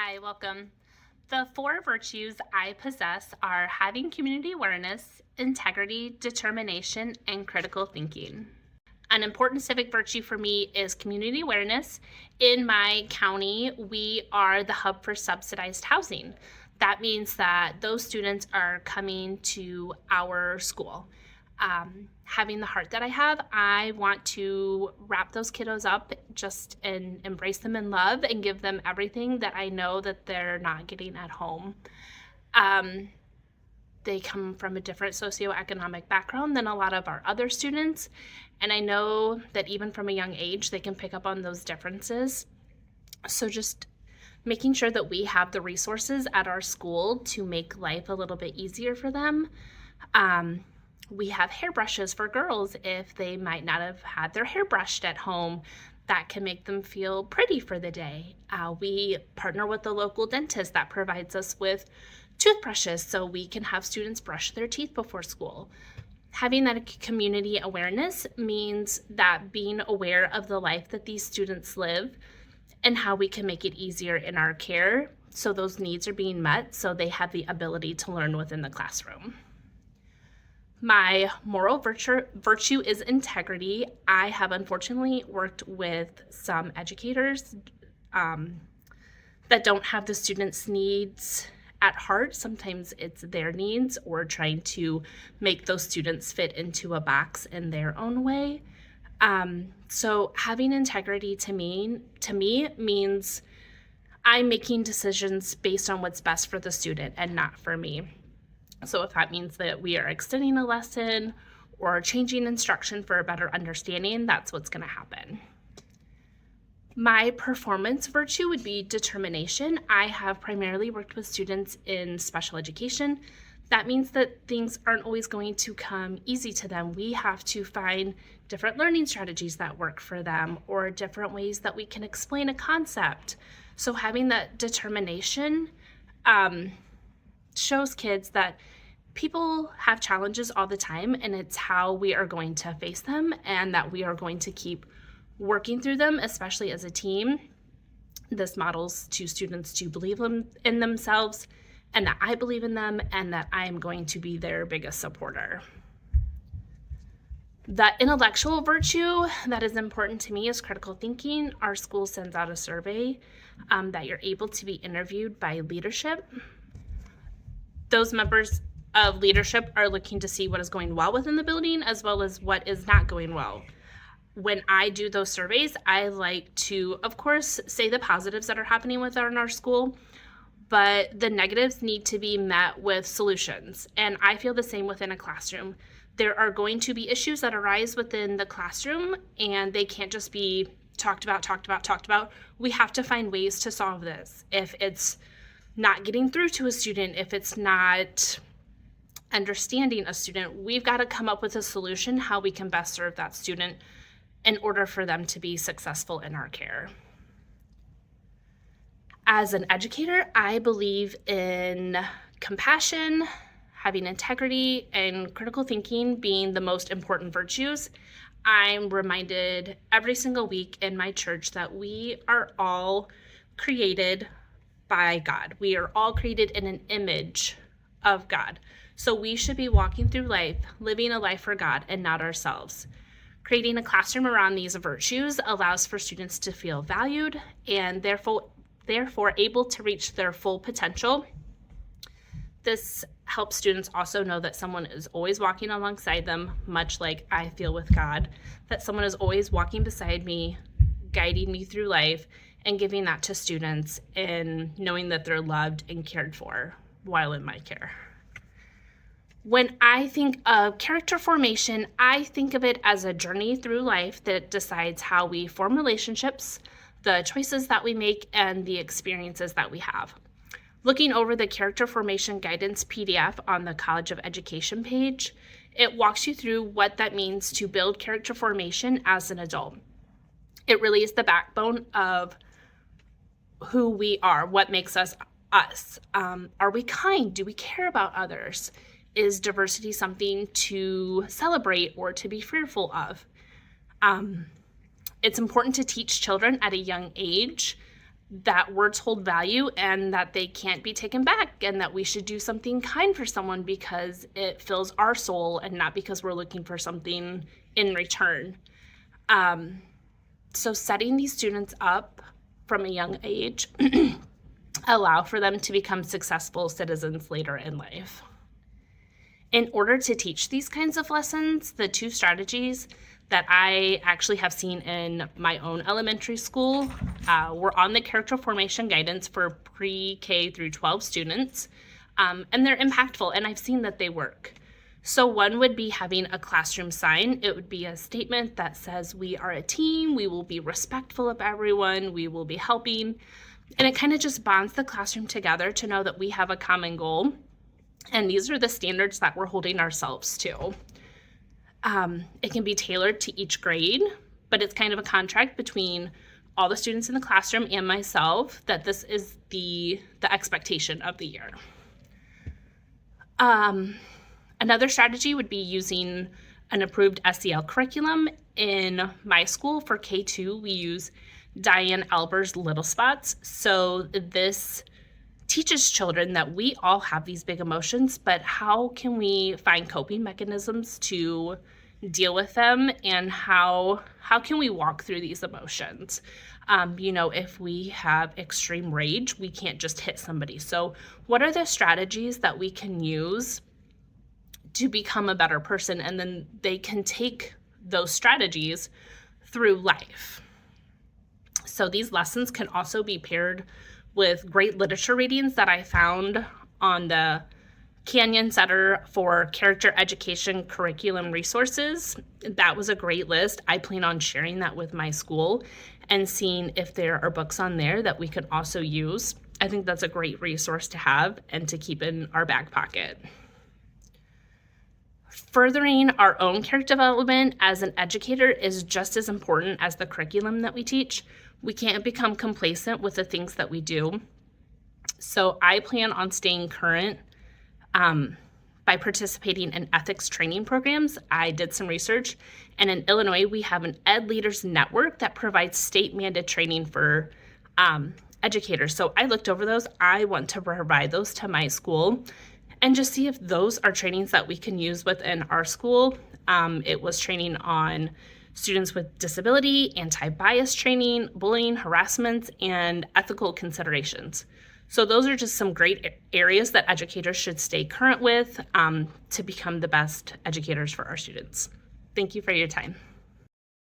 Hi, welcome. The four virtues I possess are having community awareness, integrity, determination, and critical thinking. An important civic virtue for me is community awareness. In my county, we are the hub for subsidized housing. That means that those students are coming to our school. Having the heart that I have, I want to wrap those kiddos up just and embrace them in love and give them everything that I know that they're not getting at home. They come from a different socioeconomic background than a lot of our other students, and I know that even from a young age, they can pick up on those differences. So just making sure that we have the resources at our school to make life a little bit easier for them. We have hairbrushes for girls if they might not have had their hair brushed at home. That can make them feel pretty for the day. We partner with the local dentist that provides us with toothbrushes so we can have students brush their teeth before school. Having that community awareness means that being aware of the life that these students live and how we can make it easier in our care so those needs are being met so they have the ability to learn within the classroom. My moral virtue is integrity. I have unfortunately worked with some educators that don't have the students' needs at heart. Sometimes it's their needs or trying to make those students fit into a box in their own way. So having integrity to me means I'm making decisions based on what's best for the student and not for me. So if that means that we are extending a lesson or changing instruction for a better understanding, that's what's going to happen. My performance virtue would be determination. I have primarily worked with students in special education. That means that things aren't always going to come easy to them. We have to find different learning strategies that work for them or different ways that we can explain a concept. So having that determination shows kids that people have challenges all the time, and it's how we are going to face them and that we are going to keep working through them, especially as a team. This models to students to believe in themselves and that I believe in them and that I am going to be their biggest supporter. The intellectual virtue that is important to me is critical thinking. Our school sends out a survey that you're able to be interviewed by leadership. Those members of leadership are looking to see what is going well within the building as well as what is not going well. When I do those surveys, I like to, of course, say the positives that are happening within our school, but the negatives need to be met with solutions. And I feel the same within a classroom. There are going to be issues that arise within the classroom, and they can't just be talked about. We have to find ways to solve this. If it's not getting through to a student, if it's not understanding a student, we've got to come up with a solution how we can best serve that student in order for them to be successful in our care. As an educator, I believe in compassion, having integrity, and critical thinking being the most important virtues. I'm reminded every single week in my church that we are all created by God. We are all created in an image of God. So we should be walking through life, living a life for God and not ourselves. Creating a classroom around these virtues allows for students to feel valued and therefore able to reach their full potential. This helps students also know that someone is always walking alongside them, much like I feel with God, that someone is always walking beside me, guiding me through life, and giving that to students and knowing that they're loved and cared for while in my care. When I think of character formation, I think of it as a journey through life that decides how we form relationships, the choices that we make, and the experiences that we have. Looking over the character formation guidance PDF on the College of Education page, it walks you through what that means to build character formation as an adult. It really is the backbone of who we are, what makes us us. Are we kind? Do we care about others? Is diversity something to celebrate or to be fearful of? It's important to teach children at a young age that words hold value and that they can't be taken back, and that we should do something kind for someone because it fills our soul and not because we're looking for something in return. So setting these students up from a young age allow for them to become successful citizens later in life. In order to teach these kinds of lessons, the two strategies that I actually have seen in my own elementary school were on the character formation guidance for pre-K through 12 students, and they're impactful, and I've seen that they work. So one would be having a classroom sign. It would be a statement that says, we are a team, we will be respectful of everyone, we will be helping, and it kind of just bonds the classroom together to know that we have a common goal. And these are the standards that we're holding ourselves to. It can be tailored to each grade, but it's kind of a contract between all the students in the classroom and myself that this is the expectation of the year. Another strategy would be using an approved SEL curriculum. In my school for K2, we use Diane Alber's Little Spots. So this teaches children that we all have these big emotions, but how can we find coping mechanisms to deal with them, and how can we walk through these emotions? If we have extreme rage, we can't just hit somebody. So what are the strategies that we can use to become a better person? And then they can take those strategies through life. So these lessons can also be paired with great literature readings that I found on the Canyon Center for Character Education Curriculum Resources. That was a great list. I plan on sharing that with my school and seeing if there are books on there that we could also use. I think that's a great resource to have and to keep in our back pocket. Furthering our own character development as an educator is just as important as the curriculum that we teach. We can't become complacent with the things that we do. So I plan on staying current by participating in ethics training programs. I did some research, and in Illinois, we have an Ed Leaders Network that provides state-mandated training for educators. So I looked over those. I want to provide those to my school and just see if those are trainings that we can use within our school. It was training on students with disability, anti-bias training, bullying, harassment, and ethical considerations. So those are just some great areas that educators should stay current with to become the best educators for our students. Thank you for your time.